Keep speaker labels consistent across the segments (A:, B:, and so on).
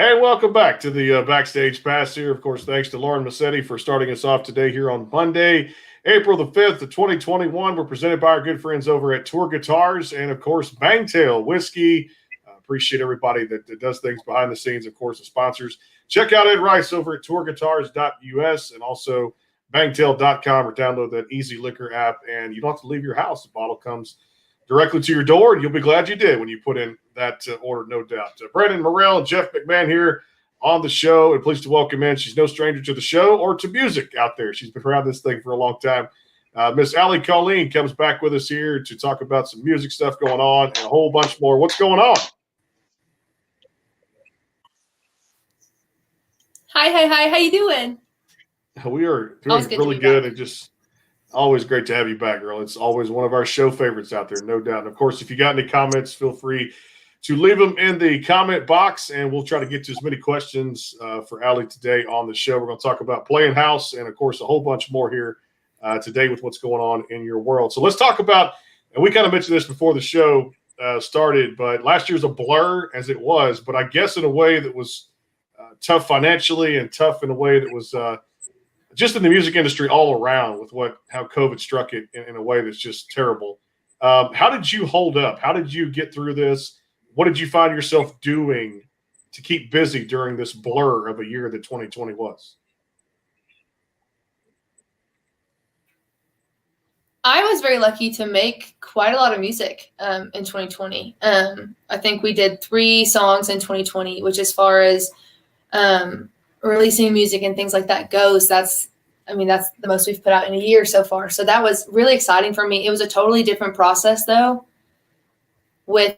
A: And welcome back to the Backstage Pass here. Of course, thanks to Lauren Massetti for starting us off today here on Monday, April the 5th of 2021. We're presented by our good friends over at Toir Guitars and, of course, Bangtail Whiskey. Appreciate everybody that does things behind the scenes, of course, the sponsors. Check out Ed Rice over at tourguitars.us and also bangtail.com, or download that Easy Liquor app, and you don't have to leave your house. The bottle comes directly to your door, and you'll be glad you did when you put in that order, no doubt. Brandon Morrell and Jeff McMahon here on the show, and pleased to welcome in. She's no stranger to the show or to music out there. She's been around this thing for a long time. Miss Allie Colleen comes back with us here to talk about some music stuff going on and a whole bunch more. What's going on?
B: Hi. How you doing?
A: We are doing really good, and just always great to have you back, girl. It's always one of our show favorites out there, no doubt. And, of course, if you got any comments, feel free to leave them in the comment box, and we'll try to get to as many questions for Allie today on the show. We're going to talk about playing house and, of course, a whole bunch more here today with what's going on in your world. So let's talk about, and we kind of mentioned this before the show started, but last year's a blur as it was, but I guess in a way that was tough financially and tough in a way that was just in the music industry all around with how COVID struck it in a way that's just terrible. How did you hold up? How did you get through this? What did you find yourself doing to keep busy during this blur of a year that 2020 was?
B: I was very lucky to make quite a lot of music in 2020. I think we did 3 songs in 2020, which, as far as releasing music and things like that goes, that's the most we've put out in a year so far. So that was really exciting for me. It was a totally different process, though, with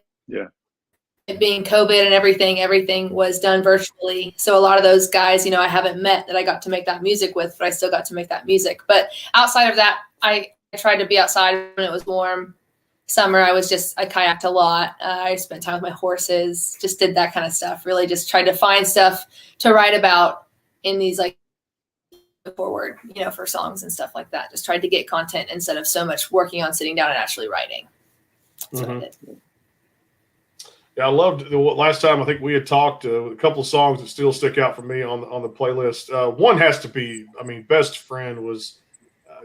B: it being COVID and everything was done virtually. So a lot of those guys, I haven't met that I got to make that music with, but I still got to make that music. But outside of that, I tried to be outside when it was warm. Summer, I kayaked a lot. I spent time with my horses, just did that kind of stuff. Really just tried to find stuff to write about in these forward, for songs and stuff like that. Just tried to get content instead of so much working on sitting down and actually writing. That's what I did.
A: Yeah, I loved the last time I think we had talked a couple of songs that still stick out for me on the playlist. One has to be, Best Friend was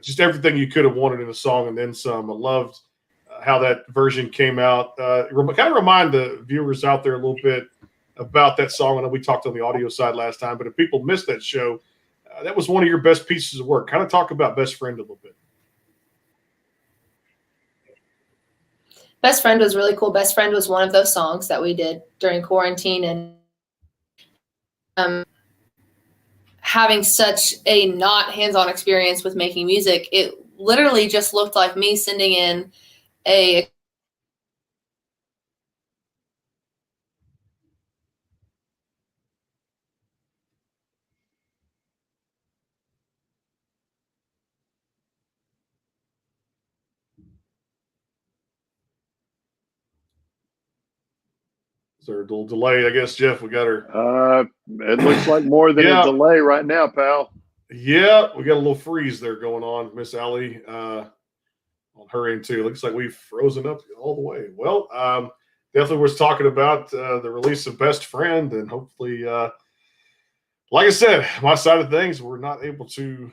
A: just everything you could have wanted in a song and then some. I loved how that version came out. Kind of remind the viewers out there a little bit about that song. I know we talked on the audio side last time, but if people missed that show, that was one of your best pieces of work. Kind of talk about Best Friend a little bit.
B: Best Friend was really cool. Best Friend was one of those songs that we did during quarantine, and having such a not hands-on experience with making music, it literally just looked like me sending in a
A: Is there a little delay? I guess, Jeff, we got her.
C: It looks like more than a delay right now, pal.
A: Yeah, we got a little freeze there going on, Miss Allie, on her end too. Looks like we've frozen up all the way. Well, definitely was talking about the release of Best Friend, and hopefully, like I said, my side of things, we're not able to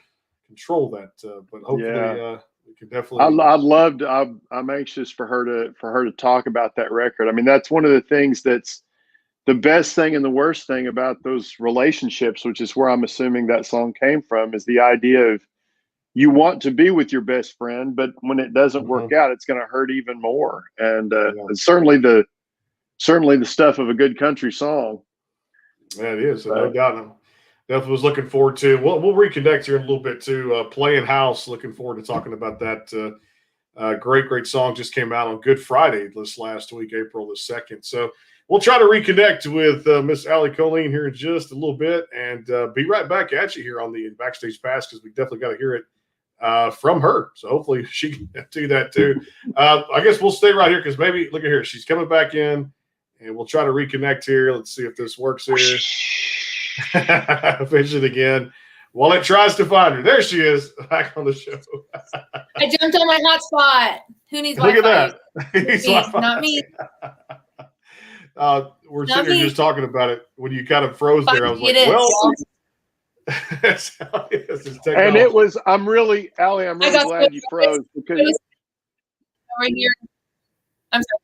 A: control that, but hopefully we can definitely.
C: I'm anxious for her to talk about that record. That's one of the things that's the best thing and the worst thing about those relationships, which is where I'm assuming that song came from, is the idea of you want to be with your best friend, but when it doesn't work out, it's going to hurt even more. And it's certainly the stuff of a good country song.
A: Yeah, it is. No doubt. Definitely was looking forward to. We'll reconnect here in a little bit too. Playing House. Looking forward to talking about that. Great song just came out on Good Friday this last week, April the 2nd. So we'll try to reconnect with Miss Allie Colleen here in just a little bit, and be right back at you here on the Backstage Pass, because we definitely got to hear it from her. So hopefully she can do that too. I guess we'll stay right here, because maybe look at here, she's coming back in, and we'll try to reconnect here. Let's see if this works here. Finish it again while it tries to find her. There she is, back on the show.
B: I jumped on my hotspot. Who needs
A: Look
B: Wi-Fi?
A: at that.
B: Not me.
A: We're sitting here just talking about it. When you kind of froze there, I was like, well, that's how it is. It's technology.
C: And it was, Allie, I'm really glad you froze because
B: over here. I'm sorry.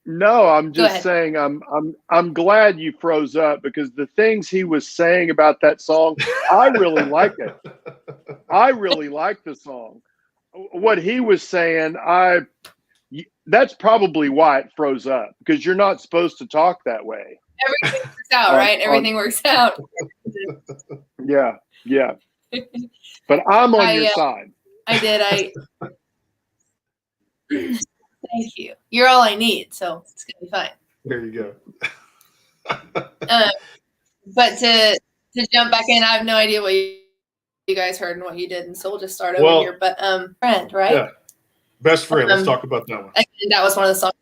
C: No, I'm just saying I'm glad you froze up because the things he was saying about that song, I really like it. I really like the song. What he was saying, that's probably why it froze up, because you're not supposed to talk that way.
B: Everything works out, right? Everything works out.
C: Yeah. But I'm on your side.
B: I did. Thank you. You're all I need, so it's gonna be fine.
A: There you go.
B: But to jump back in, I have no idea what you guys heard and what you did, and so we'll just start over here. But friend, right?
A: Yeah, best friend. Let's talk about that one.
B: That was one of the songs.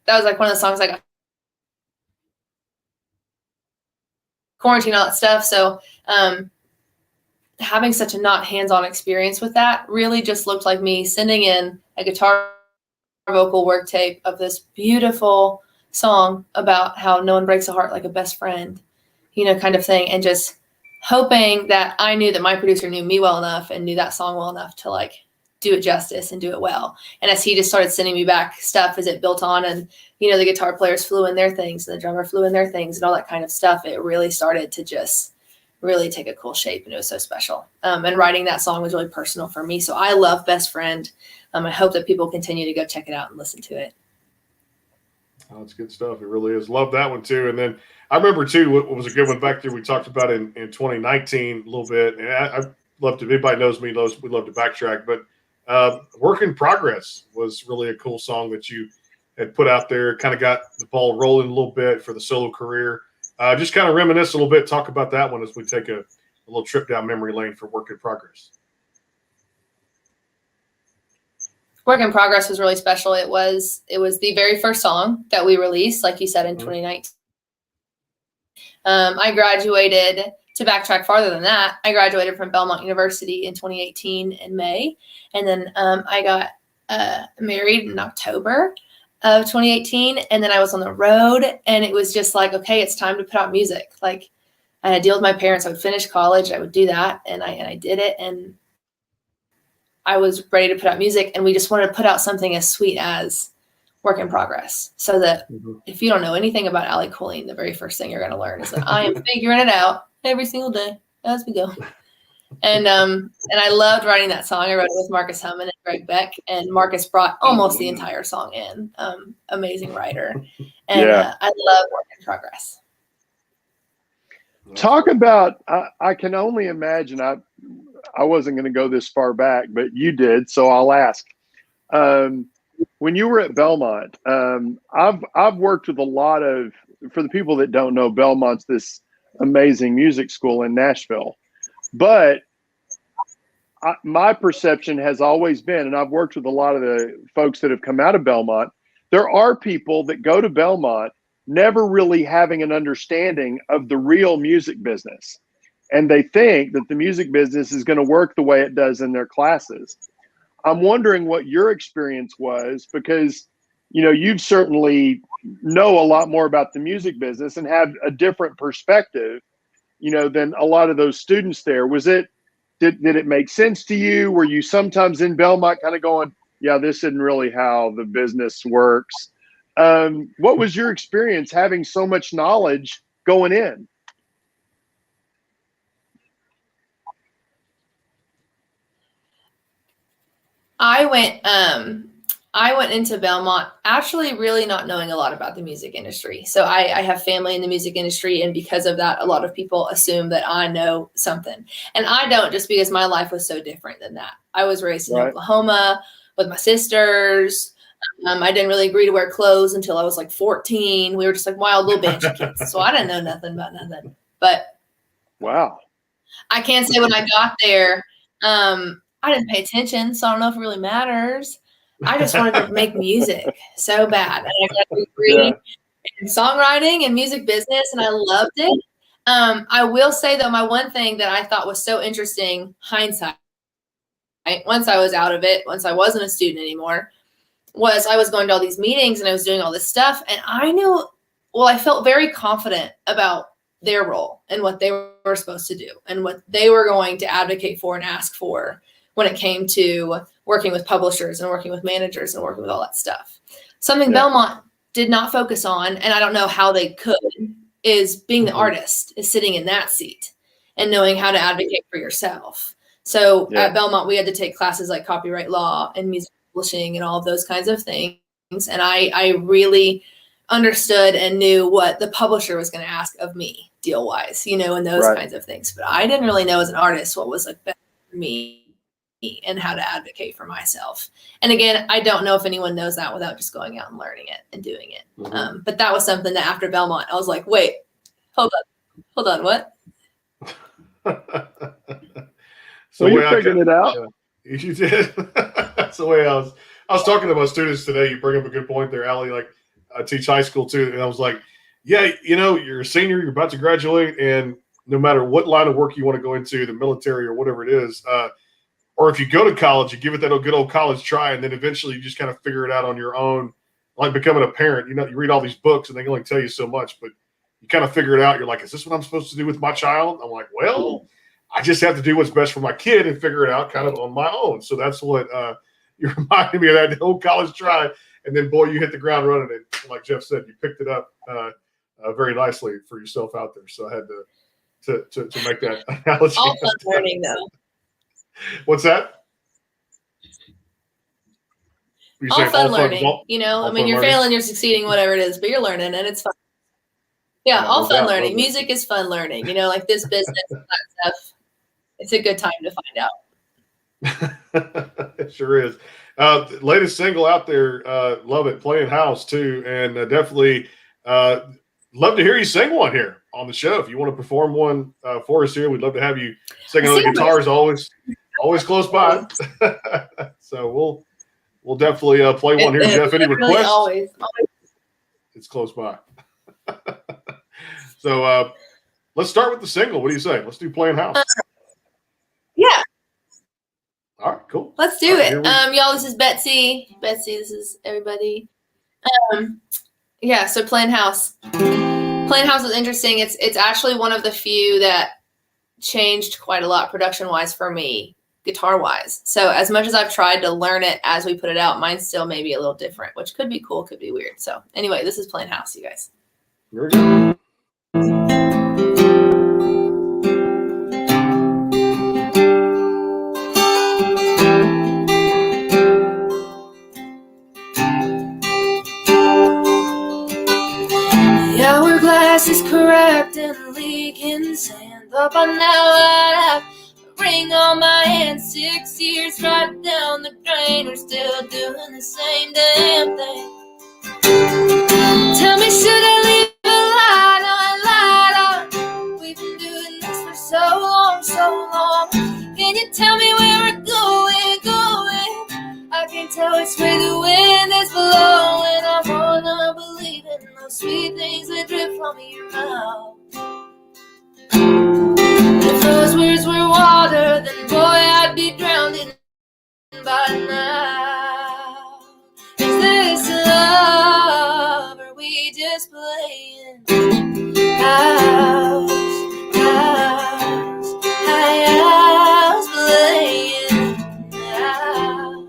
B: That was like one of the songs I got quarantine, all that stuff. So having such a not hands-on experience with that really just looked like me sending in a guitar vocal work tape of this beautiful song about how no one breaks a heart like a best friend, kind of thing. And just hoping that I knew that my producer knew me well enough and knew that song well enough to like do it justice and do it well. And as he just started sending me back stuff as it built on, and, the guitar players flew in their things and the drummer flew in their things and all that kind of stuff, it really started to just really take a cool shape, and it was so special. And writing that song was really personal for me. So I love Best Friend. I hope that people continue to go check it out and listen to it.
A: Oh, it's good stuff. It really is. Love that one too. And then I remember too, what was a good one back there we talked about in 2019 a little bit. And I love to, if anybody knows me, knows we love to backtrack, but Work in Progress was really a cool song that you had put out there, kind of got the ball rolling a little bit for the solo career. Just kind of reminisce a little bit, talk about that one as we take a little trip down memory lane for Work in Progress.
B: Work in Progress was really special. It was the very first song that we released, like you said, in 2019. I graduated, to backtrack farther than that, I graduated from Belmont University in 2018 in May. And then I got married in October of 2018. And then I was on the road, and it was just like, okay, it's time to put out music. Like, I had to deal with my parents. I would finish college. I would do that. And I did it. And I was ready to put out music, and we just wanted to put out something as sweet as Work in Progress, so that if you don't know anything about Allie Colleen, the very first thing you're going to learn is that I am figuring it out every single day as we go. And I loved writing that song. I wrote it with Marcus Hummon and Greg Beck, and Marcus brought almost the entire song in. Amazing writer. And I love Work in Progress.
C: Talk about, I can only imagine, I wasn't going to go this far back, but you did, so I'll ask. When you were at Belmont, I've worked with a lot of, for the people that don't know, Belmont's this amazing music school in Nashville. But my perception has always been, and I've worked with a lot of the folks that have come out of Belmont, there are people that go to Belmont never really having an understanding of the real music business. And they think that the music business is going to work the way it does in their classes. I'm wondering what your experience was, because, you've certainly know a lot more about the music business and have a different perspective, than a lot of those students there. Did it make sense to you? Were you sometimes in Belmont kind of going, yeah, this isn't really how the business works? What was your experience having so much knowledge going in?
B: I went into Belmont actually really not knowing a lot about the music industry. So I have family in the music industry, and because of that, a lot of people assume that I know something. And I don't, just because my life was so different than that. I was raised in Oklahoma with my sisters. I didn't really agree to wear clothes until I was like 14. We were just like wild little banshee kids. So I didn't know nothing about nothing. But
C: wow,
B: I can say when I got there, I didn't pay attention, so I don't know if it really matters. I just wanted to make music so bad. And I got a degree in songwriting and music business, and I loved it. I will say, though, my one thing that I thought was so interesting, hindsight, once I was out of it, once I wasn't a student anymore, was I was going to all these meetings and I was doing all this stuff, and I felt very confident about their role and what they were supposed to do and what they were going to advocate for and ask for when it came to working with publishers and working with managers and working with all that stuff. Something Belmont did not focus on, and I don't know how they could, is being the artist, is sitting in that seat and knowing how to advocate for yourself. So at Belmont, we had to take classes like copyright law and music publishing and all of those kinds of things. And I really understood and knew what the publisher was going to ask of me deal wise, and those kinds of things. But I didn't really know as an artist what was like best for me and how to advocate for myself. And again, I don't know if anyone knows that without just going out and learning it and doing it. But that was something that after Belmont, I was like, wait, hold on, what?
C: So you figured it out.
A: You did. That's the way I was talking to my students today. You bring up a good point there, Allie. Like, I teach high school too, and I was like, yeah, you're a senior, you're about to graduate, and no matter what line of work you want to go into, the military or whatever it is, or if you go to college, you give it that good old college try, and then eventually you just kind of figure it out on your own, like becoming a parent. You read all these books, and they can only tell you so much, but you kind of figure it out. You're like, is this what I'm supposed to do with my child? I'm like, well, I just have to do what's best for my kid and figure it out kind of on my own. So that's what you reminded me of, that whole college try. And then, boy, you hit the ground running. And like Jeff said, you picked it up very nicely for yourself out there. So I had to make that analogy.
B: All fun learning, though.
A: What's that?
B: All fun learning. You're failing, you're succeeding, whatever it is, but you're learning, and it's fun. Yeah, all fun learning. Music is fun learning. Like this business and that stuff. It's a good time to find out.
A: It sure is. Latest single out there, love it, playing house too, and definitely love to hear you sing one here on the show. If you want to perform one for us here, we'd love to have you singing on the guitar. Is always close by. So we'll definitely play one here. Jeff, any requests?
B: Really always.
A: It's close by. So let's start with the single. What do you say? Let's do Playing House.
B: Yeah.
A: All right, cool.
B: Let's do it. Y'all, this is Betsy. This is everybody. So Playing House. Playing House was interesting. It's actually one of the few that changed quite a lot production-wise for me, guitar-wise. So as much as I've tried to learn it as we put it out, mine's still maybe a little different, which could be cool, could be weird. So anyway, this is Playing House, you guys.
A: Here we go.
B: The hourglass is cracked and leaking sand. But by now I have a ring on my hand. 6 years right down the drain. We're still doing the same damn thing. Tell me, should I leave a light on? We've been doing this for so long. Can you tell me where we're going? I can tell which way the wind is blowing. I wanna believe in those sweet things that drip from your mouth. If those words were water, then boy, I'd be drowned in by now. Is this love, or are we just playing house, playing house.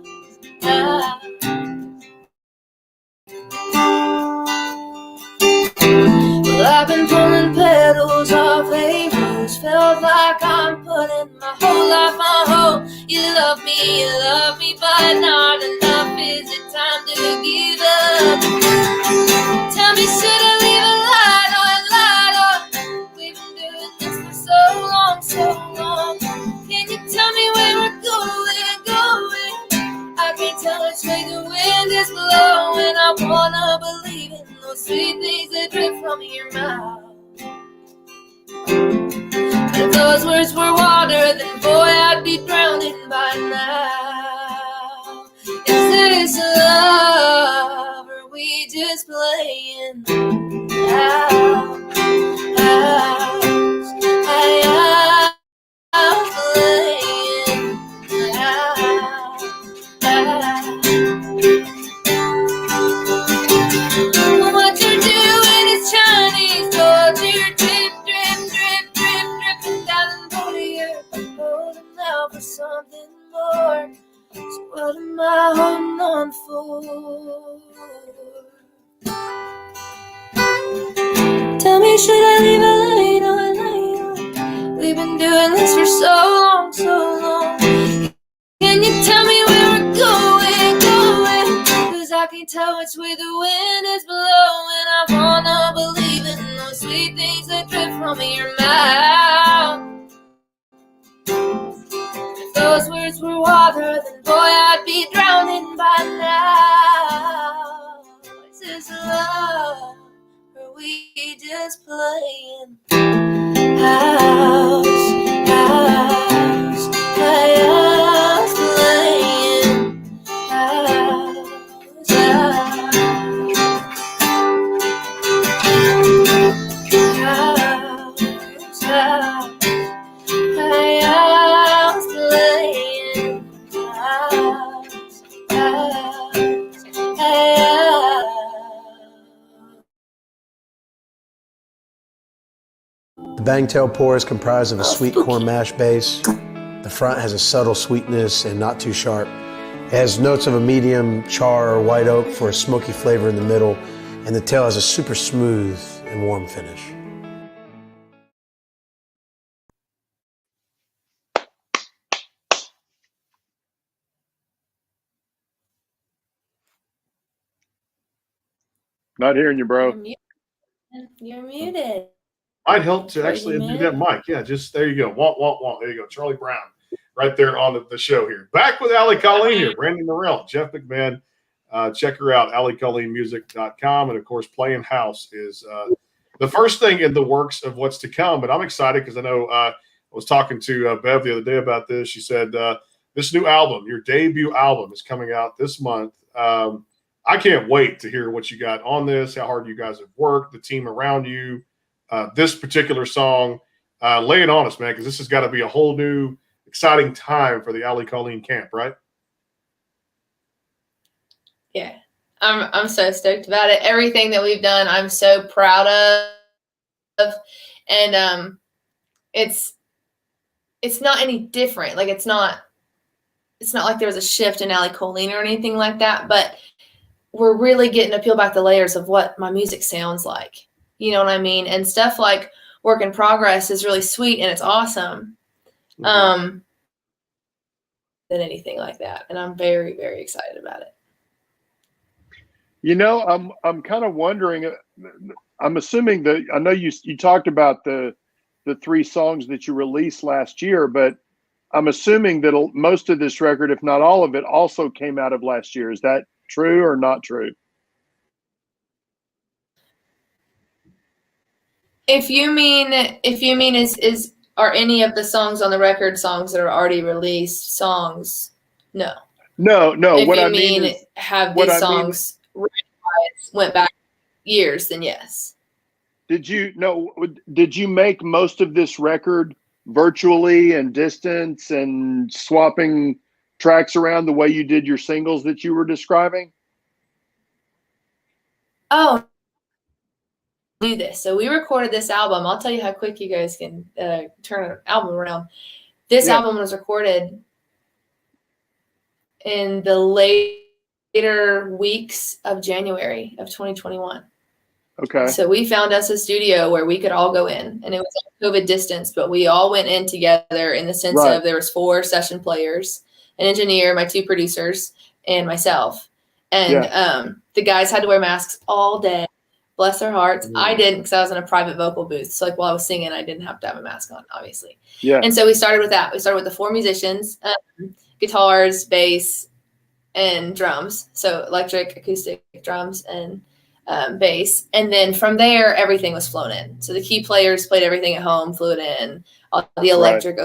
B: Well, I've been pulling petals off a rose. Felt like I'm putting my whole life on hold. You love me, but not enough. Is it time to give up? Tell me, should I leave a light on? We've been doing this for so long. Can you tell me where we're going? I can't tell which way the wind is blowing. I wanna believe in those sweet things that drip from your mouth. But if those words were water, then boy, I'd be drowning by now. Is this love, or are we just playing house, playing house. should I leave LA? We've been doing this for so long, so long. Can you tell me where we're going? Cause I can tell which way the wind is blowing. I wanna believe in those sweet things that drip from your mouth. If those words were water, then boy, I'd be drowning by now. Is this love, or are we just playing? House playing.
D: The Bangtail pour is comprised of a sweet corn mash base. The front has a subtle sweetness and not too sharp. It has notes of a medium char or white oak for a smoky flavor in the middle, and the tail has a super smooth and warm finish.
C: Not hearing you, bro.
B: You're muted.
A: Might help to actually do that mic. Yeah, just there you go. There you go. Charlie Brown right there on the show here. Back with Allie Colleen here. Brandon Morrell, Jeff McMahon. Check her out, alliecolleenmusic.com. And, of course, Playing House is the first thing in the works of what's to come. But I'm excited because I know I was talking to Bev the other day about this. She said this new album, your debut album, is coming out this month. I can't wait to hear what you got on this, how hard you guys have worked, the team around you, this particular song. Lay it on us, man, because this has got to be a whole new, exciting time for the Allie Colleen camp, right?
B: Yeah, I'm so stoked about it. Everything that we've done, I'm so proud of, and it's not any different. Like it's not like there was a shift in Allie Colleen or anything like that, but we're really getting to peel back the layers of what my music sounds like. You know what I mean? And stuff like Work in Progress is really sweet and it's awesome. Mm-hmm. Than anything like that. And I'm very, very excited about it.
C: You know, I'm kind of wondering, I'm assuming that I know you talked about the 3 songs that you released last year, but I'm assuming that most of this record, if not all of it, also came out of last year. Is that true or not true?
B: If you mean are any of the songs on the record songs that are already released songs? No.
C: No.
B: If
C: what
B: you
C: I mean
B: is, have these songs went back years, then yes. Did
C: you make most of this record virtually and distance and swapping tracks around the way you did your singles that you were describing?
B: Oh, do this. So we recorded this album. I'll tell you how quick you guys can turn an album around. This album was recorded in the later weeks of January of 2021.
C: Okay.
B: So we found us a studio where we could all go in, and it was COVID distance, but we all went in together in the sense of there was 4 session players, an engineer, my 2 producers, and myself. And the guys had to wear masks all day. Bless their hearts. I didn't because I was in a private vocal booth. So like while I was singing, I didn't have to have a mask on, obviously. Yeah. And so we started with that. We started with the 4 musicians, guitars, bass, and drums. So electric, acoustic drums, and bass. And then from there, everything was flown in. So the key players played everything at home, flew it in. All the electric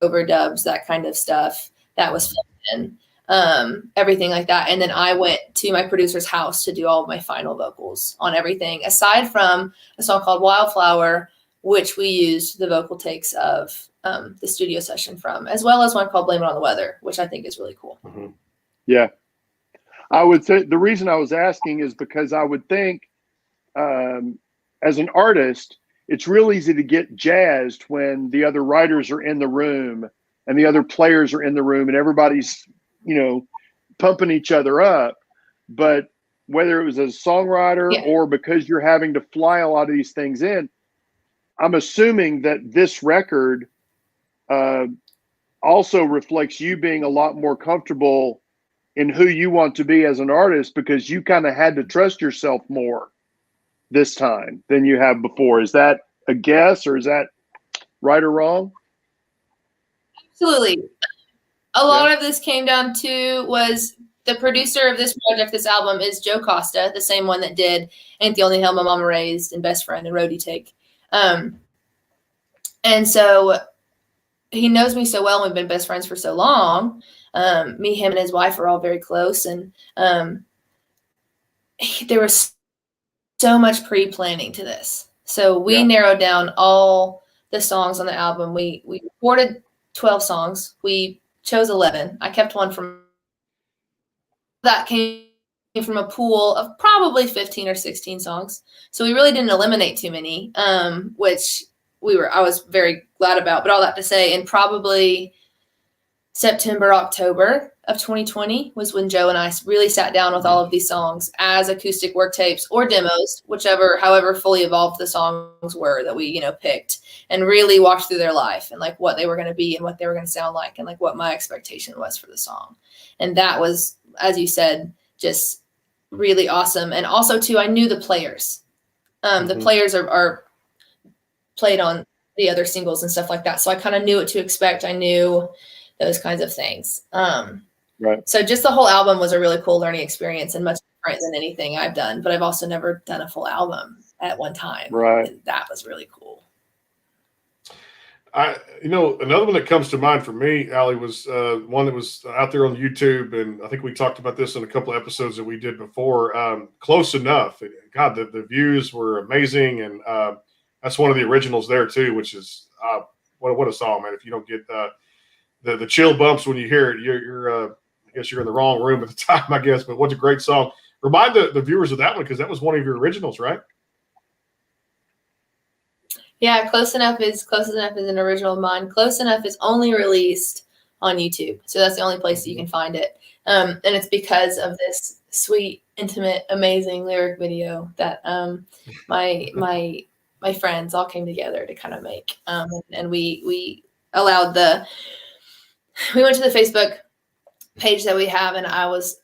B: overdubs, that kind of stuff, that was flown in. Everything like that. And then I went to my producer's house to do all of my final vocals on everything, aside from a song called Wildflower, which we used the vocal takes of the studio session from, as well as one called Blame It on the Weather, which I think is really cool.
C: Mm-hmm. Yeah. I would say the reason I was asking is because I would think as an artist, it's real easy to get jazzed when the other writers are in the room and the other players are in the room and everybody's, pumping each other up. But whether it was as a songwriter or because you're having to fly a lot of these things in, I'm assuming that this record also reflects you being a lot more comfortable in who you want to be as an artist, because you kind of had to trust yourself more this time than you have before. Is that a guess, or is that right or wrong?
B: Absolutely. A lot of this came down to was the producer of this project, this album, is Joe Costa, the same one that did Ain't the Only Hell My Mama Raised and Best Friend and Roadie Take. And so he knows me so well. We've been best friends for so long. Me, him, and his wife are all very close. And there was so much pre-planning to this. So we narrowed down all the songs on the album. We recorded 12 songs. We chose 11. I kept one from that came from a pool of probably 15 or 16 songs. So we really didn't eliminate too many, which I was very glad about. But all that to say, in probably September, October of 2020 was when Joe and I really sat down with all of these songs as acoustic work tapes or demos, however fully evolved the songs were that we, picked, and really walked through their life and like what they were going to be and what they were going to sound like and like what my expectation was for the song. And that was, as you said, just really awesome. And also too, I knew the players. The players are played on the other singles and stuff like that. So I kind of knew what to expect. I knew those kinds of things.
C: Right.
B: So just the whole album was a really cool learning experience and much different than anything I've done, but I've also never done a full album at one time.
C: Right.
B: And that was really cool.
A: Another one that comes to mind for me, Allie, was one that was out there on YouTube, and I think we talked about this in a couple of episodes that we did before. Close Enough. God, the views were amazing, and that's one of the originals there too, which is what a song, man! If you don't get the chill bumps when you hear it, you're I guess you're in the wrong room at the time, I guess. But what's a great song! Remind the viewers of that one, because that was one of your originals, right?
B: Yeah, Close Enough is an original of mine. Close Enough is only released on YouTube, so that's the only place that you can find it. And it's because of this sweet, intimate, amazing lyric video that my friends all came together to kind of make. And we allowed we went to the Facebook page that we have, and I was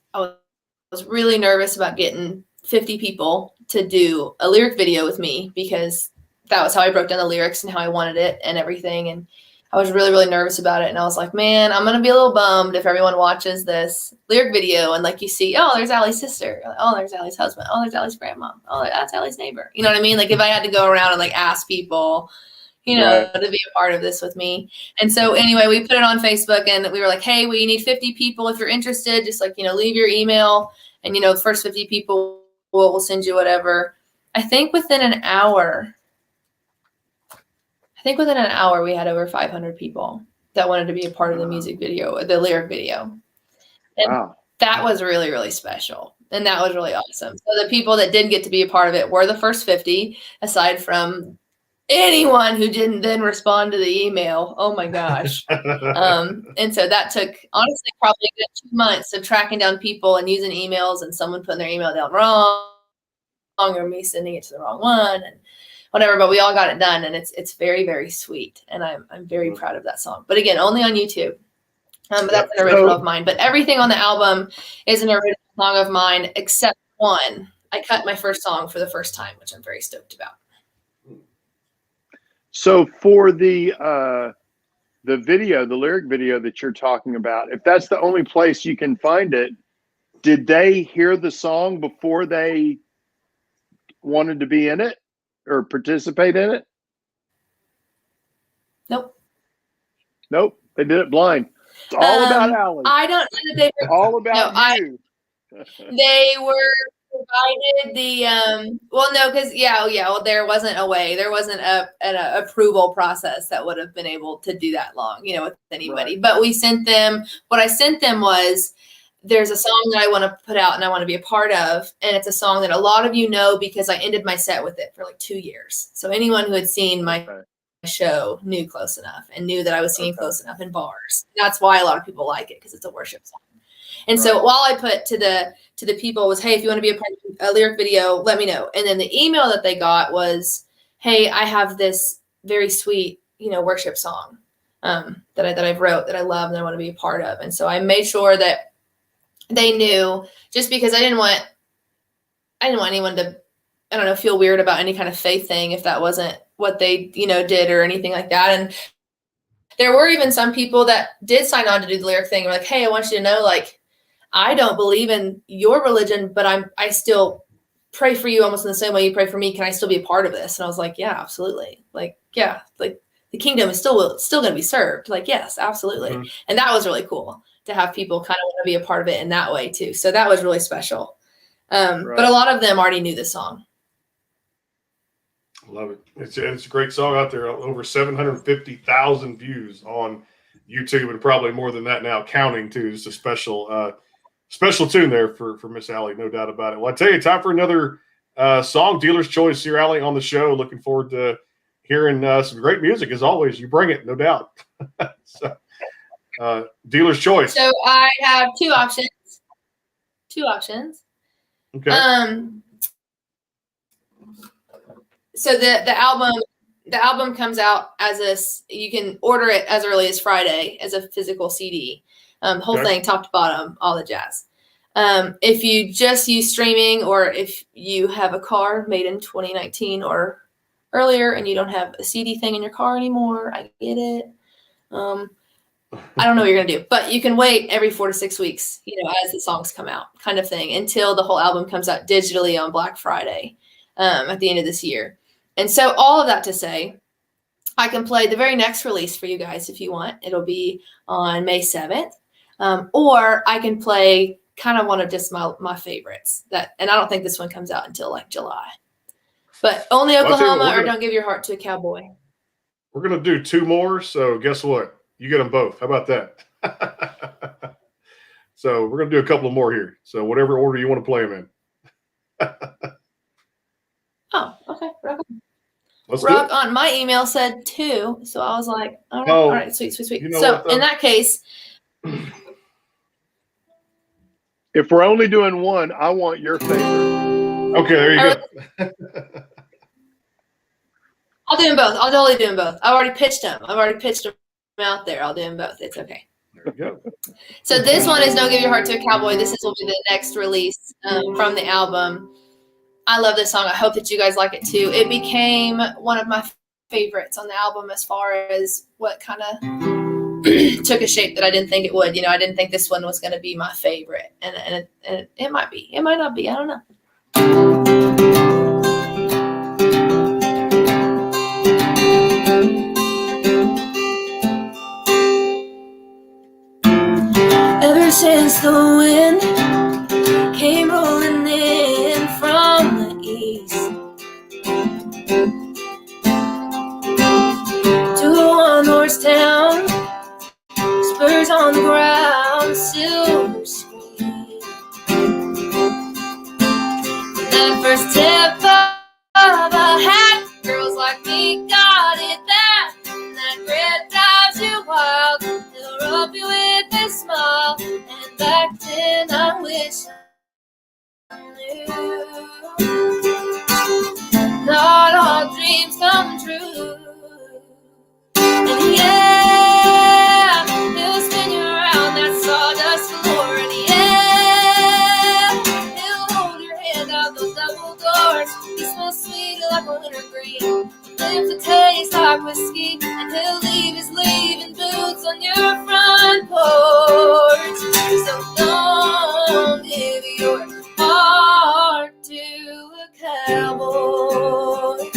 B: really nervous about getting 50 people to do a lyric video with me, because that was how I broke down the lyrics and how I wanted it and everything. And I was really, really nervous about it. And I was like, man, I'm going to be a little bummed if everyone watches this lyric video and like you see, oh, there's Allie's sister. Oh, there's Allie's husband. Oh, there's Allie's grandma. Oh, that's Allie's neighbor. You know what I mean? Like if I had to go around and like ask people, to be a part of this with me. And so anyway, we put it on Facebook and we were like, hey, we need 50 people. If you're interested, just like, leave your email, and, the first 50 people will send you whatever. I think within an hour, we had over 500 people that wanted to be a part of the music video, the lyric video. And that was really, really special. And that was really awesome. So the people that didn't get to be a part of it were the first 50, aside from anyone who didn't then respond to the email. Oh my gosh. And so that took, honestly, probably a good 2 months of tracking down people and using emails and someone putting their email down wrong or me sending it to the wrong one and whatever, but we all got it done, and it's very, very sweet, and I'm very proud of that song. But again, only on YouTube. But that's an original of mine. But everything on the album is an original song of mine, except one. I cut my first song for the first time, which I'm very stoked about.
C: So for the video, the lyric video that you're talking about, if that's the only place you can find it, did they hear the song before they wanted to be in it or participate in it?
B: Nope.
C: They did it blind. It's all about Allie.
B: I don't know that they were
C: all about you.
B: They were provided the there wasn't a way, there wasn't an approval process that would have been able to do that long, with anybody. Right. But we sent them, what I sent them was, there's a song that I want to put out and I want to be a part of. And it's a song that a lot of you know because I ended my set with it for like 2 years. So anyone who had seen my show knew Close Enough and knew that I was singing Close Enough in bars. That's why a lot of people like it, because it's a worship song. And so while I put to the people was, hey, if you want to be a part of a lyric video, let me know. And then the email that they got was, hey, I have this very sweet, worship song that I've wrote that I love and I want to be a part of. And so I made sure that they knew, just because I didn't want anyone to, I don't know, feel weird about any kind of faith thing if that wasn't what they, did or anything like that. And there were even some people that did sign on to do the lyric thing. Were like, hey, I want you to know, like, I don't believe in your religion, but I still pray for you almost in the same way you pray for me. Can I still be a part of this? And I was like, yeah, absolutely. Like, yeah, like the kingdom is still going to be served. Like, yes, absolutely. Mm-hmm. And that was really cool to have people kind of want to be a part of it in that way too. So that was really special. Right. But a lot of them already knew the song.
A: Love it. It's a great song out there. Over 750,000 views on YouTube, and probably more than that now, counting too. It's a special tune there for Miss Allie, no doubt about it. Well, I tell you, time for another song, Dealer's Choice here, Allie, on the show. Looking forward to hearing some great music as always. You bring it, no doubt. So, Dealer's Choice.
B: So I have two options. Okay. So the album comes out you can order it as early as Friday as a physical CD. Whole thing, top to bottom, all the jazz. If you just use streaming, or if you have a car made in 2019 or earlier and you don't have a CD thing in your car anymore, I get it. I don't know what you're going to do, but you can wait every 4 to 6 weeks, as the songs come out, kind of thing, until the whole album comes out digitally on Black Friday at the end of this year. And so all of that to say, I can play the very next release for you guys if you want. It'll be on May 7th. Or I can play kind of one of just my favorites. And I don't think this one comes out until like July. But Only Oklahoma or Don't Give Your Heart to a Cowboy.
A: We're going to do 2 more. So guess what? You get them both. How about that? So we're going to do a couple more here. So whatever order you want to play them in.
B: Oh, okay. Rock on. My email said 2. So I was like, all right, sweet. So in that case,
C: if we're only doing one, I want your favorite.
A: Okay, there you go.
B: I'll do them both. I'll totally do them both. I've already pitched them out there. I'll do them both. It's okay.
A: There you go.
B: So this one is Don't Give Your Heart to a Cowboy. This will be the next release from the album. I love this song. I hope that you guys like it too. It became one of my favorites on the album as far as what kind of took a shape that I didn't think it would. I didn't think this one was going to be my favorite. And it might be. It might not be. I don't know. Ever since the wind came rolling in from the east to a one-horse town, spurs on the ground, silver screen. That first tip of a hat, girls like me got it that. And that grit drives you wild, it'll rub you with a smile. And back then I wish I knew not all dreams come true. And yeah, he'll spin you around that sawdust floor. And yeah, he'll hold your hand out those double doors. He smells sweet like a wintergreen, lips a taste like whiskey, and he'll leave his leaving boots on your front porch. So don't give your heart to a cowboy.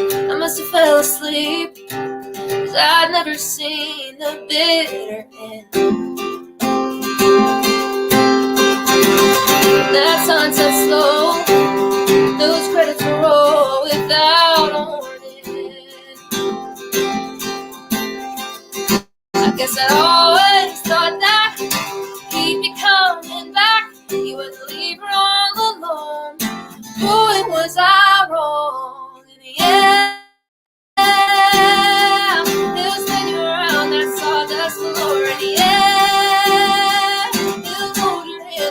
B: I must have fell asleep, 'cause I'd never seen the bitter end. That sunset slow, those credits will roll without a warning. I guess I always thought that he'd be coming back, he wouldn't leave her all alone. Boy, was I wrong. In the end, he'll spin you around that sawdust floor. In the end, he'll hold your hand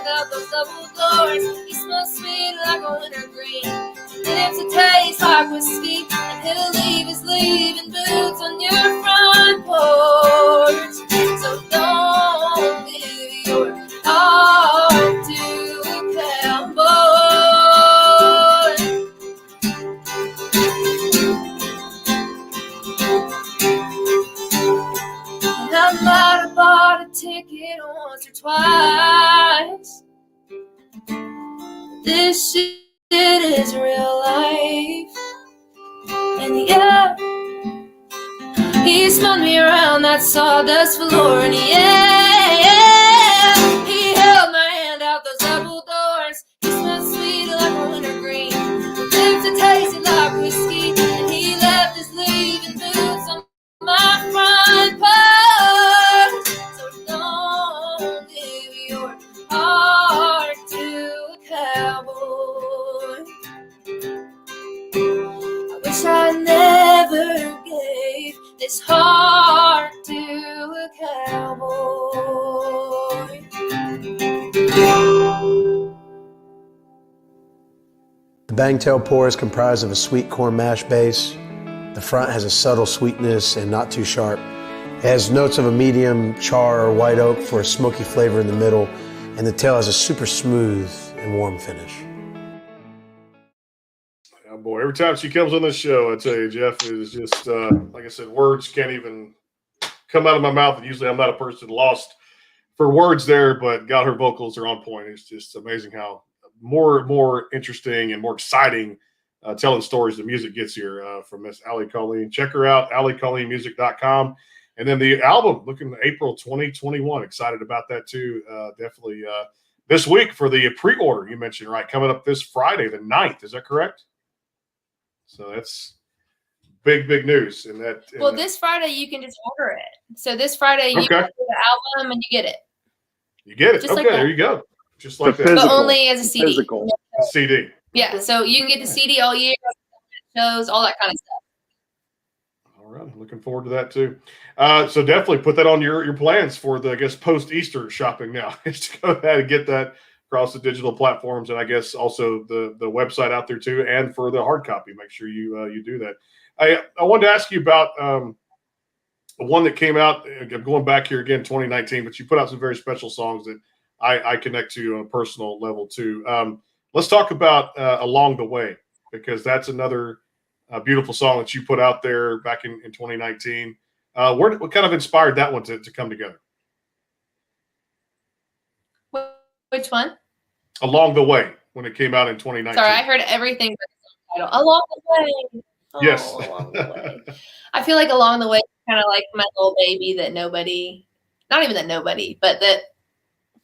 B: once or twice. This shit is real life. And yeah, he spun me around that sawdust floor. And yeah, he held my hand out those double doors. He smelled sweet like a wintergreen. Lips that tasted like whiskey. And he left his leaving boots on my front porch. So don't give your heart to a cowboy. I wish I never gave this heart to a cowboy.
D: The Bangtail Pour is comprised of a sweet corn mash base. The front has a subtle sweetness and not too sharp. It has notes of a medium char or white oak for a smoky flavor in the middle, and the tail has a super smooth and warm finish.
A: Oh boy, every time she comes on this show, I tell you, Jeff, it is just, like I said, words can't even come out of my mouth. And usually I'm not a person lost for words there, but God, her vocals are on point. It's just amazing how more interesting and more exciting telling stories the music gets here from Miss Allie Colleen. Check her out, alliecolleenmusic.com. And then the album, looking April 2021. Excited about that too. Definitely this week for the pre-order you mentioned, right? Coming up this Friday, the 9th. Is that correct? So that's big news. And that.
B: This Friday you can just order it. So this Friday you order the album and you get it.
A: You get it.
B: Just
A: okay,
B: like that.
A: There you go. Just like that.
B: But only as a CD.
C: Physical.
A: A CD.
B: Yeah, so you can get the CD all year, shows, all that kind of stuff.
A: All right, looking forward to that too. So definitely put that on your plans for the, I guess, post-Easter shopping now. Is to go ahead and get that across the digital platforms, and I guess also the website out there too, and for the hard copy. Make sure you do that. I wanted to ask you about one that came out. I'm going back here again, 2019, but you put out some very special songs that I connect to on a personal level too. Let's talk about Along the Way, because that's another beautiful song that you put out there back in 2019. What kind of inspired that one to come together?
B: Which one?
A: Along the Way, when it came out in 2019.
B: Sorry, I heard everything but the title. Along the Way. Oh,
A: Yes.
B: Along the Way. I feel like Along the Way is kind of like my little baby that nobody, not even that nobody, but that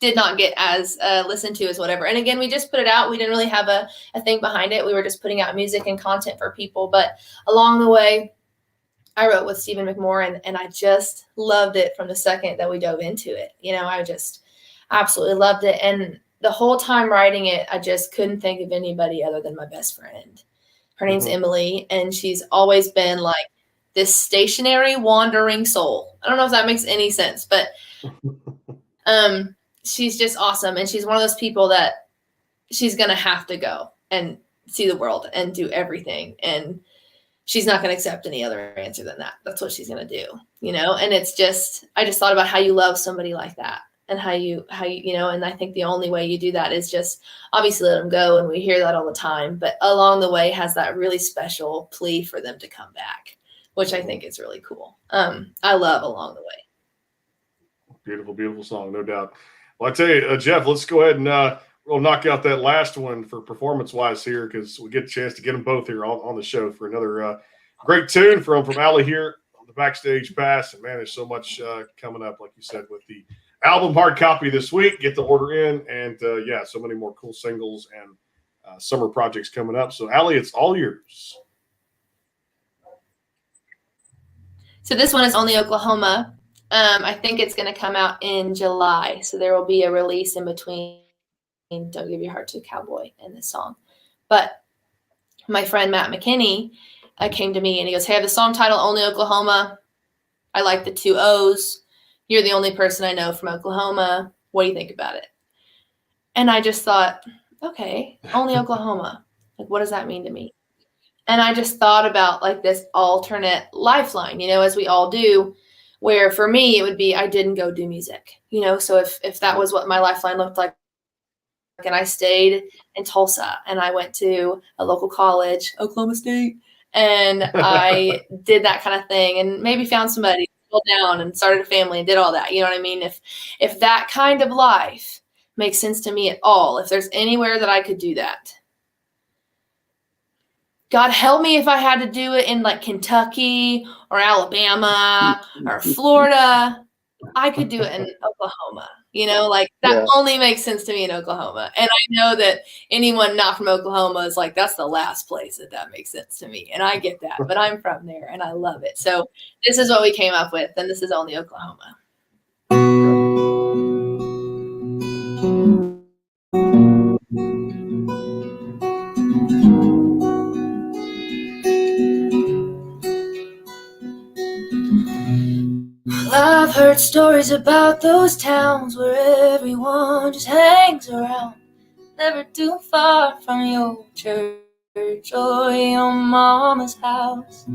B: did not get as listened to as whatever. And again, we just put it out. We didn't really have a thing behind it. We were just putting out music and content for people. But Along the Way, I wrote with Stephen McMorran, and I just loved it from the second that we dove into it. You know, I just absolutely loved it. And the whole time writing it, I just couldn't think of anybody other than my best friend. Her name's Emily, and she's always been like this stationary, wandering soul. I don't know if that makes any sense, but she's just awesome. And she's one of those people that she's going to have to go and see the world and do everything. And she's not going to accept any other answer than that. That's what she's going to do, you know? And it's just, I just thought about how you love somebody like that, and how you, you know, and I think the only way you do that is just obviously let them go. And we hear that all the time, but Along the Way has that really special plea for them to come back, which I think is really cool. I love Along the Way.
A: Beautiful, beautiful song, no doubt. Well, I tell you, Jeff, let's go ahead and we'll knock out that last one for performance-wise here, because we get a chance to get them both here on the show for another great tune from Allie here on the Backstage Pass. And, man, there's so much coming up, like you said, with the album hard copy this week. Get the order in, and, yeah, so many more cool singles and summer projects coming up. So, Allie, it's all yours.
B: So this one is only Oklahoma. I think it's going to come out in July. So there will be a release in between Don't Give Your Heart to a Cowboy and this song. But my friend Matt McKinney came to me and he goes, hey, I have the song title Only Oklahoma. I like the 2 O's. You're the only person I know from Oklahoma. What do you think about it? And I just thought, okay, Only Oklahoma. Like, what does that mean to me? And I just thought about like this alternate lifeline, you know, as we all do, where for me it would be I didn't go do music, you know. So if that was what my lifeline looked like, and I stayed in Tulsa and I went to a local college, Oklahoma State, and I did that kind of thing and maybe found somebody settled down and started a family and did all that. You know what I mean? If that kind of life makes sense to me at all, if there's anywhere that I could do that, God help me if I had to do it in like Kentucky or Alabama or Florida. I could do it in Oklahoma. You know, like that only makes sense to me in Oklahoma. And I know that anyone not from Oklahoma is like, that's the last place that makes sense to me. And I get that, but I'm from there and I love it. So this is what we came up with, and this is only Oklahoma. I've heard stories about those towns where everyone just hangs around, never too far from your church or your mama's house.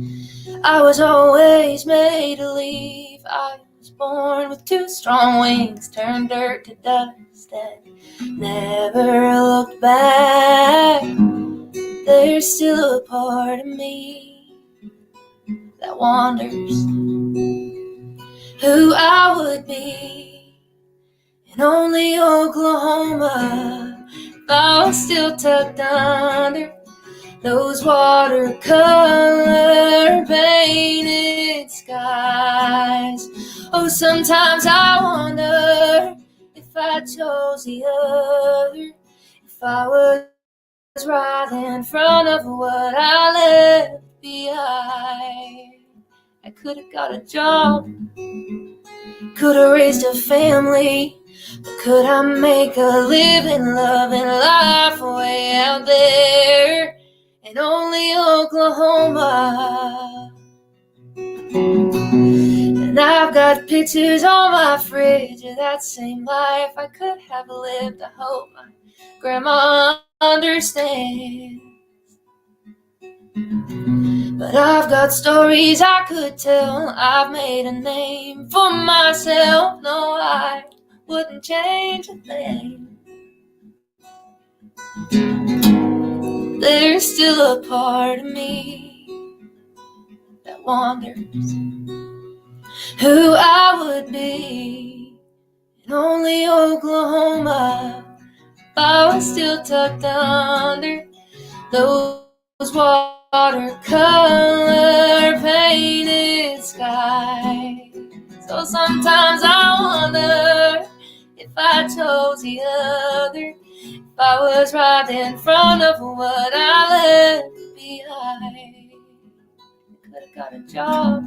B: I was always made to leave. I was born with 2 strong wings, turned dirt to dust and never looked back. There's still a part of me that wonders who I would be in only Oklahoma if I was still tucked under those watercolor painted skies. Oh, sometimes I wonder if I chose the other, if I was right in front of what I left behind. I could have got a job, could have raised a family, but could I make a living, loving life way out there in only Oklahoma? And I've got pictures on my fridge of that same life I could have lived. I hope my grandma understands. But I've got stories I could tell. I've made a name for myself. No, I wouldn't change a thing. There's still a part of me that wonders who I would be in only Oklahoma if I was still tucked under those watercolor painted skies. So sometimes I wonder if I chose the other, if I was right in front of what I left behind. Could have got a job,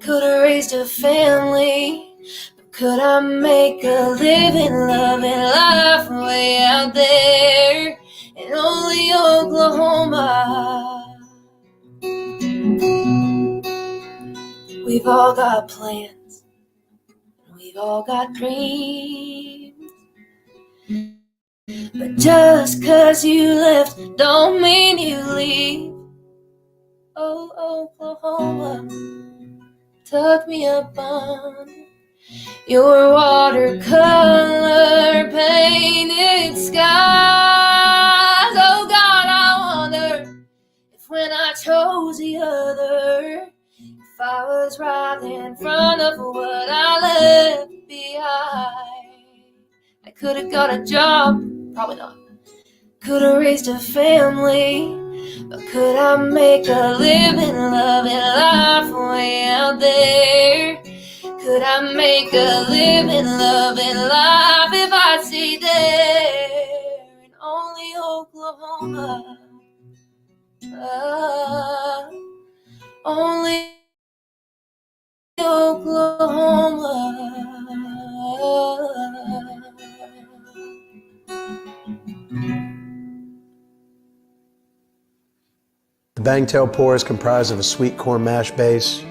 B: could have raised a family, but could I make a living, loving life way out there in only Oklahoma? We've all got plans, we've all got dreams, but just 'cause you left don't mean you leave. Oh, Oklahoma, tuck me up on your watercolor painted skies. Oh God, I wonder if when I chose the other, if I was right in front of what I left behind. I could have got a job, probably not. Could have raised a family, but could I make a living, loving life way out there? Could I make a living, loving life if I stayed there in only Oklahoma? Only Oklahoma.
D: The Bangtail Pour is comprised of a sweet corn mash base.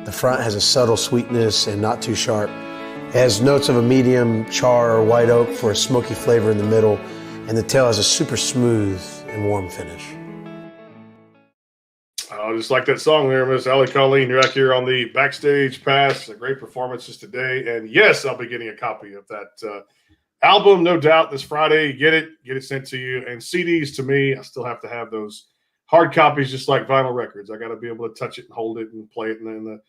D: The front has a subtle sweetness and not too sharp. It has notes of a medium char or white oak for a smoky flavor in the middle, and the tail has a super smooth and warm finish.
A: Just like that song there, Miss Allie Colleen. You're back here on the Backstage Pass. Great performances today. And yes, I'll be getting a copy of that album, no doubt, this Friday. Get it sent to you. And CDs, to me, I still have to have those hard copies, just like vinyl records. I got to be able to touch it and hold it and play it in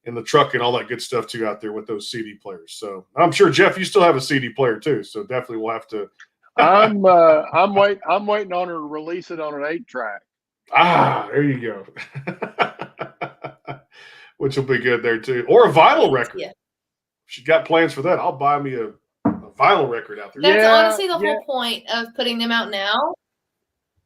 A: in the truck and all that good stuff too out there with those CD players. So I'm sure, Jeff, you still have a CD player too. So definitely we'll have to.
C: I'm waiting on her to release it on an 8-track.
A: There you go. Which will be good there too, or a vinyl record.
B: Yeah.
A: She's got plans for that. I'll buy me a vinyl record out there.
B: That's honestly the whole point of putting them out now.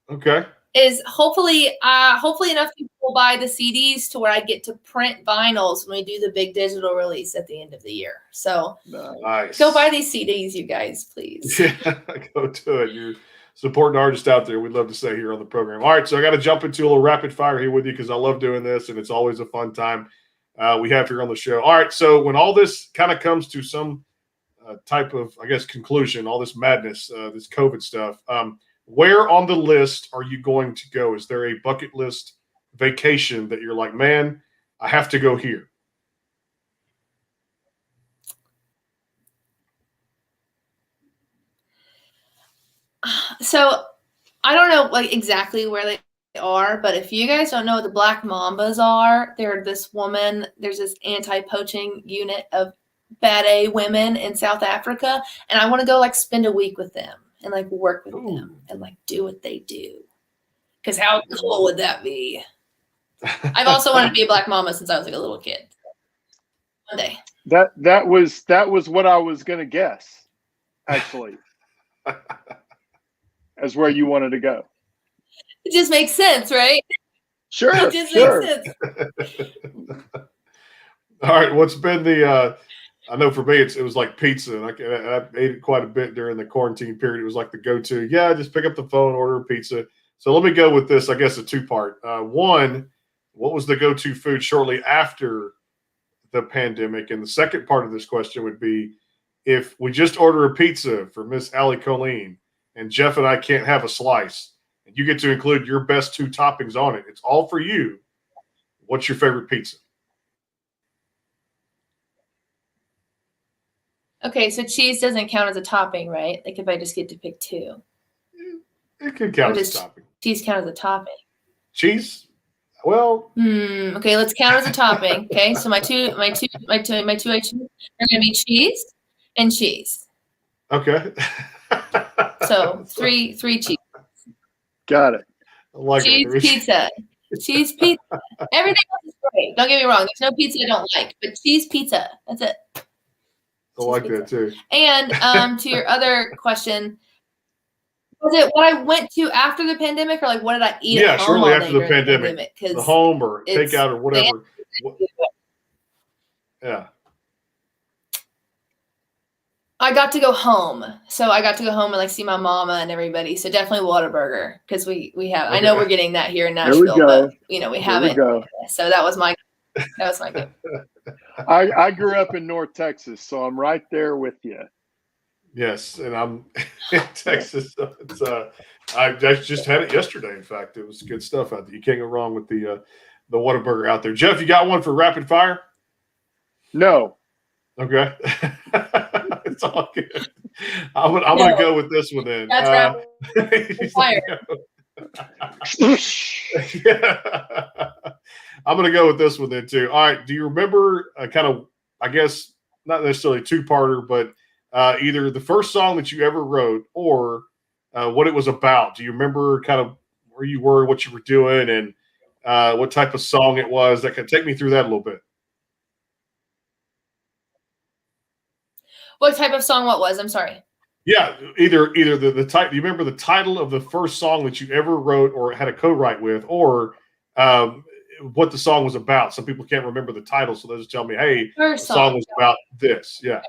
A: Okay.
B: Is hopefully enough people will buy the CDs to where I get to print vinyls when we do the big digital release at the end of the year. So
A: nice.
B: Go buy these CDs, you guys, please.
A: Yeah, go do it. You're supporting artists out there. We'd love to say here on the program. All right, so I got to jump into a little rapid fire here with you because I love doing this, and it's always a fun time we have here on the show. All right, so when all this kind of comes to some type of, I guess, conclusion, all this madness, this COVID stuff, where on the list are you going to go? Is there a bucket list vacation that you're like, man, I have to go here?
B: So I don't know like exactly where they are, but if you guys don't know what the Black Mambas are, there's this anti-poaching unit of bad A women in South Africa, and I want to go like spend a week with them and like work with them and like do what they do. Because how cool would that be? I've also wanted to be a Black Mama since I was like a little kid. One day.
C: That was what I was gonna guess, actually. As where you wanted to go.
B: It just makes sense, right?
C: Sure.
B: It just makes sense.
A: All right. What's been the I know for me it was like pizza, and I ate it quite a bit during the quarantine period. It was like the go-to. Yeah, just pick up the phone, order a pizza. So let me go with this, I guess, a two-part. One, what was the go-to food shortly after the pandemic? And the second part of this question would be, if we just order a pizza for Miss Allie Colleen and Jeff and I can't have a slice, and you get to include your best 2 toppings on it, it's all for you. What's your favorite pizza?
B: Okay, so cheese doesn't count as a topping, right? Like if I just get to pick 2.
A: It could count as a topping.
B: Cheese count as a topping.
A: Cheese? Well,
B: okay, let's count as a topping. Okay, so my two items are gonna be cheese and cheese.
A: Okay.
B: So three cheese.
C: Got it.
A: I like
B: cheese
A: it.
B: Pizza. Cheese pizza. Everything else is great. Don't get me wrong. There's no pizza I don't like, but cheese pizza. That's it.
A: I like that too.
B: And to your other question, was it what I went to after the pandemic, or like what did I eat?
A: Yeah,
B: at home
A: shortly
B: all
A: after
B: day
A: the pandemic. The home or takeout or whatever. Yeah.
B: I got to go home. So I got to go home and like see my mama and everybody. So definitely Whataburger, because we have. Okay. I know we're getting that here in Nashville, but we haven't. So that was my good.
C: I grew up in North Texas, so I'm right there with you.
A: Yes, and I'm in Texas. I just had it yesterday. In fact, it was good stuff out there. You can't go wrong with the Whataburger out there. Jeff, you got one for rapid fire?
C: No.
A: Okay. It's all good. I'm gonna go with this one then.
B: That's rapid fire.
A: Yeah. I'm gonna go with this one then too. All right. Do you remember kind of, I guess, not necessarily two-parter, but either the first song that you ever wrote or what it was about? Do you remember kind of where you were, what you were doing, and what type of song it was? That could take me through that a little bit.
B: What type of song? What was? I'm sorry.
A: Yeah, either the title. Do you remember the title of the first song that you ever wrote or had a co-write with, or what the song was about? Some people can't remember the title, so they'll just tell me, "Hey, the song was about this." Yeah.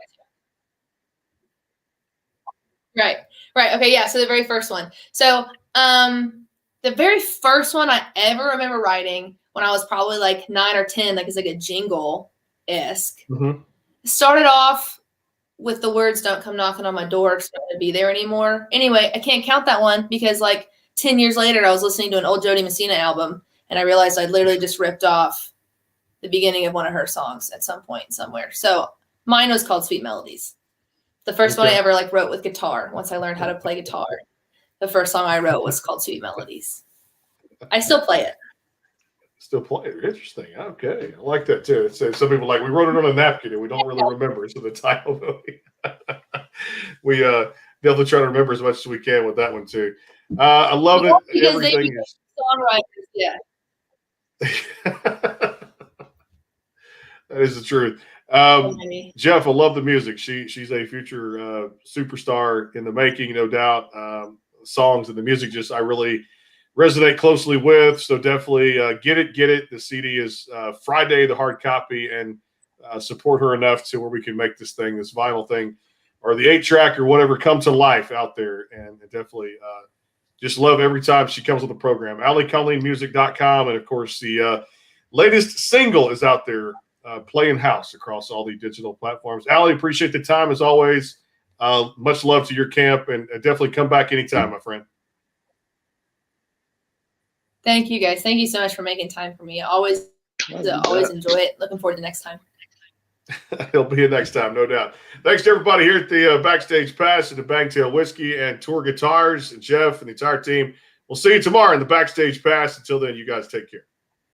B: Right. Okay. Yeah. So the very first one. So the very first one I ever remember writing when I was probably like 9 or 10, like it's like a jingle-esque.
A: Mm-hmm.
B: Started off with the words "Don't come knocking on my door because I'm not going to be there anymore." Anyway, I can't count that one because like 10 years later, I was listening to an old Jody Messina album and I realized I'd literally just ripped off the beginning of one of her songs at some point somewhere. So mine was called Sweet Melodies. The first one I ever like wrote with guitar. Once I learned how to play guitar, the first song I wrote was called Sweet Melodies. I still play it.
A: Still playing. Interesting. Okay. I like that too. It's, some people like, we wrote it on a napkin and we don't really remember. So the title, we definitely try to remember as much as we can with that one too. I love it.
B: Because
A: Everything
B: is songwriters, yeah.
A: That is the truth. Jeff, I love the music. She's a future superstar in the making, no doubt. Songs and the music I really resonate closely with. So definitely get it. The CD is Friday, the hard copy, and support her enough to where we can make this vinyl thing, or the 8-track or whatever, come to life out there. And definitely just love every time she comes on the program. AllieColleenMusic.com. And of course, the latest single is out there, playing house across all the digital platforms. Allie, appreciate the time as always. Much love to your camp, and definitely come back anytime, my friend.
B: Thank you, guys. Thank you so much for making time for me. Always enjoy it. Looking forward to next time.
A: He'll be here next time, no doubt. Thanks to everybody here at the Backstage Pass and the Bangtail Whiskey and Toir Guitars, and Jeff and the entire team. We'll see you tomorrow in the Backstage Pass. Until then, you guys take care.